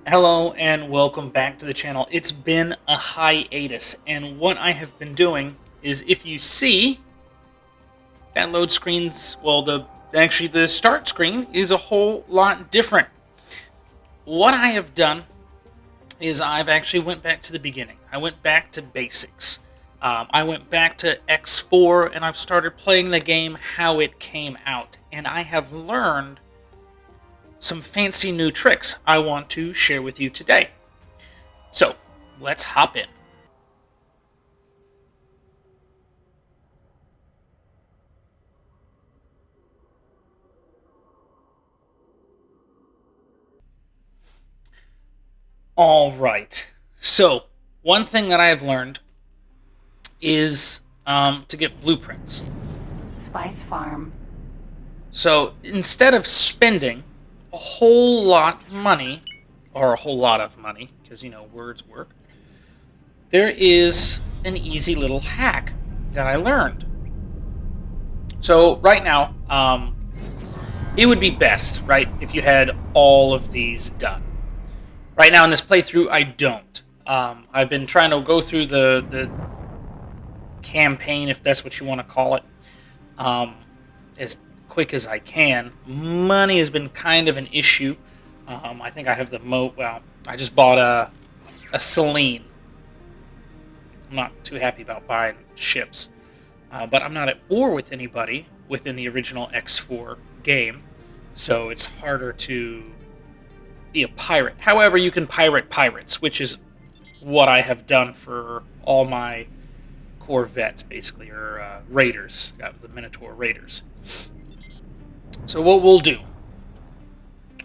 Hello and welcome back to the channel. It's been a hiatus, and what I have been doing is, if you see that load screen's, well, the start screen is a whole lot different. What I have done is I've actually went back to the beginning. I went back to basics. I went back to X4 and I've started playing the game how it came out, and I have learned some fancy new tricks I want to share with you today. So, let's hop in. All right. So, one thing that I have learned is to get blueprints. Spice Farm. So, instead of spending a whole lot of money, or a whole lot of money, because, words work, there is an easy little hack that I learned. So, right now, it would be best, right, if you had all of these done. Right now in this playthrough, I don't. I've been trying to go through the campaign, if that's what you want to call it, as quick as I can. Money has been kind of an issue. I think I have I just bought a Celine. I'm not too happy about buying ships. But I'm not at war with anybody within the original X4 game, so it's harder to be a pirate. However, you can pirate pirates, which is what I have done for all my corvettes, basically, or raiders. Got the Minotaur raiders. So what we'll do...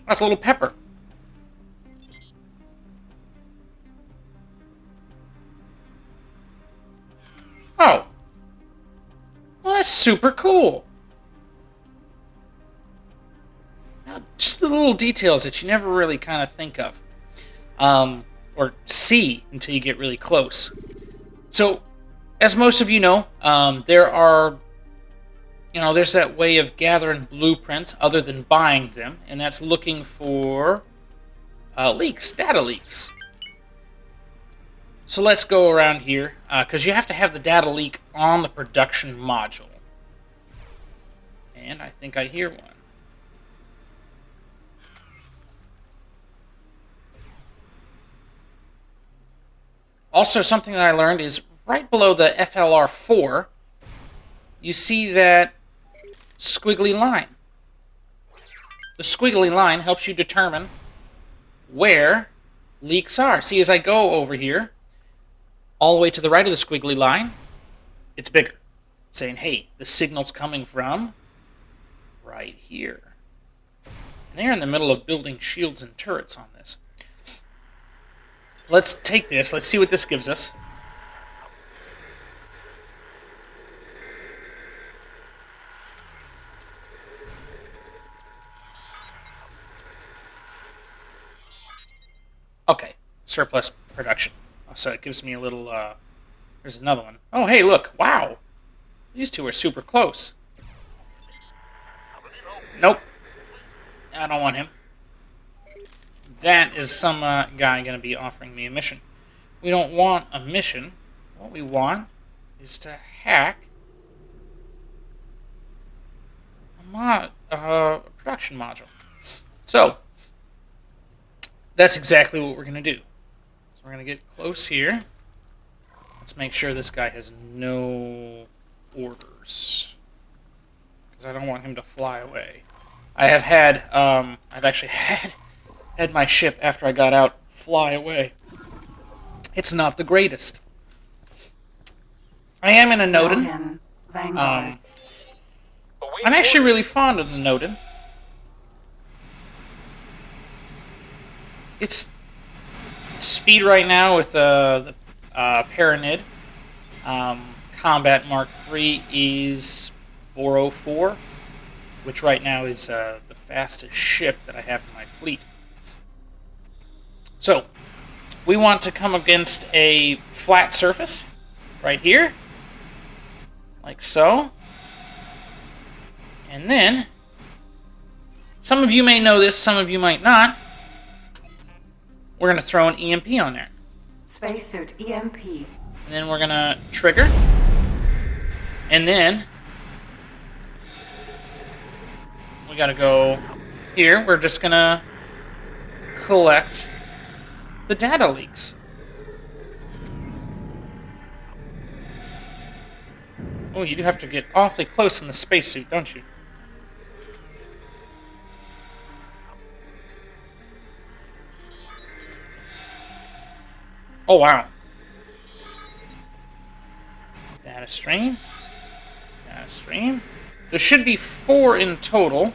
That's a little pepper. Oh. Well, that's super cool. Now, just the little details that you never really kind of think of. Or see until you get really close. So, as most of you know, there's that way of gathering blueprints other than buying them, and that's looking for leaks, data leaks. So let's go around here, because you have to have the data leak on the production module. And I think I hear one. Also, something that I learned is right below the FLR4, you see that squiggly line. The squiggly line helps you determine where leaks are. See, as I go over here, all the way to the right of the squiggly line, it's bigger. It's saying, hey, the signal's coming from right here. And they're in the middle of building shields and turrets on this. Let's take this. Let's see what this gives us. Okay, surplus production. So it gives me a little, there's another one. Oh, hey, look, wow. These two are super close. Nope. I don't want him. That is some guy going to be offering me a mission. We don't want a mission. What we want is to hack a production module. So, that's exactly what we're going to do. So we're going to get close here. Let's make sure this guy has no orders, because I don't want him to fly away. I've actually had my ship, after I got out, fly away. It's not the greatest. I am in a Nodin. I'm actually really fond of the Nodin. It's speed right now with the Paranid. Combat Mark III is 404, which right now is the fastest ship that I have in my fleet. So, we want to come against a flat surface right here, like so. And then, some of you may know this, some of you might not. we're going to throw an EMP on there. Spacesuit EMP. And then we're going to trigger. And then we got to go here. We're just going to collect the data leaks. Oh, you do have to get awfully close in the spacesuit, don't you? Oh, wow. Data stream. Data stream. There should be 4 in total.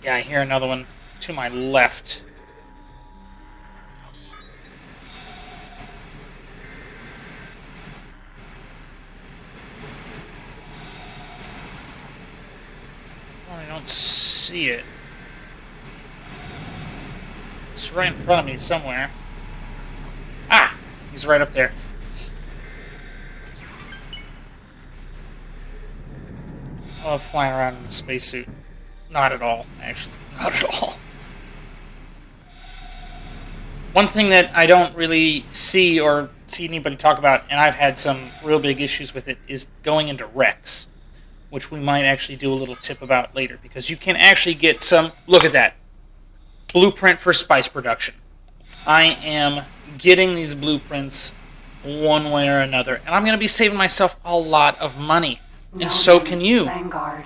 Yeah, I hear another one to my left. Oh, I don't see it. It's right in front of me somewhere. Ah! He's right up there. I love flying around in a spacesuit. Not at all, actually. Not at all. One thing that I don't really see or see anybody talk about, and I've had some real big issues with it, is going into wrecks, which we might actually do a little tip about later, because you can actually get some... Look at that. Blueprint for spice production. I am getting these blueprints one way or another, and I'm going to be saving myself a lot of money. And so can you. Vanguard.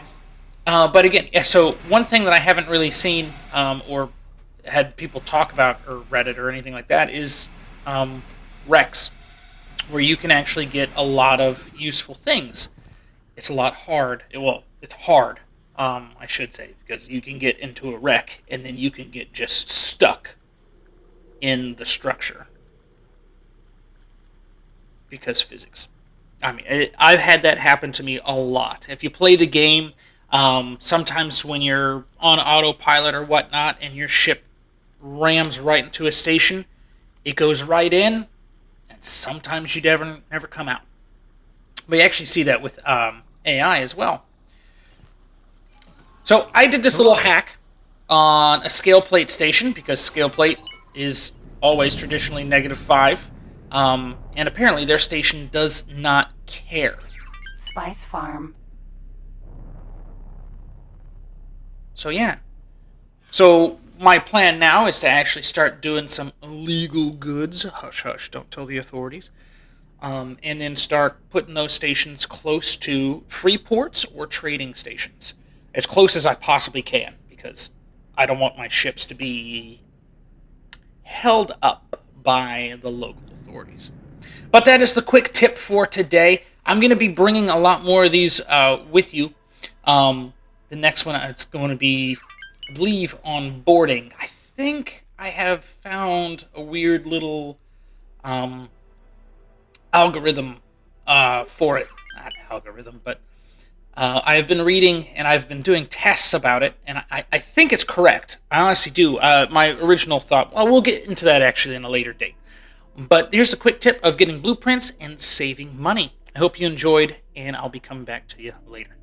But again, yeah, so one thing that I haven't really seen or had people talk about, or Reddit or anything like that, is wrecks, where you can actually get a lot of useful things. It's a lot hard. It's hard, I should say, because you can get into a wreck and then you can get just stuck in the structure because physics. I mean, I've had that happen to me a lot. If you play the game, sometimes when you're on autopilot or whatnot and your ship rams right into a station, it goes right in, and sometimes you never come out. We actually see that with AI as well. So I did this little hack on a scale plate station, because scale plate is always traditionally -5. And apparently their station does not care. Spice farm. So yeah. So my plan now is to actually start doing some illegal goods. Hush, hush, don't tell the authorities. And then start putting those stations close to free ports or trading stations. As close as I possibly can, because I don't want my ships to be held up by the local authorities. But that is the quick tip for today. I'm going to be bringing a lot more of these with you. The next one, it's going to be, I believe, on boarding. I think I have found a weird little algorithm for it. Not algorithm, but I've been reading and I've been doing tests about it, and I think it's correct. I honestly do. My original thought, well, we'll get into that actually in a later date. But here's a quick tip of getting blueprints and saving money. I hope you enjoyed, and I'll be coming back to you later.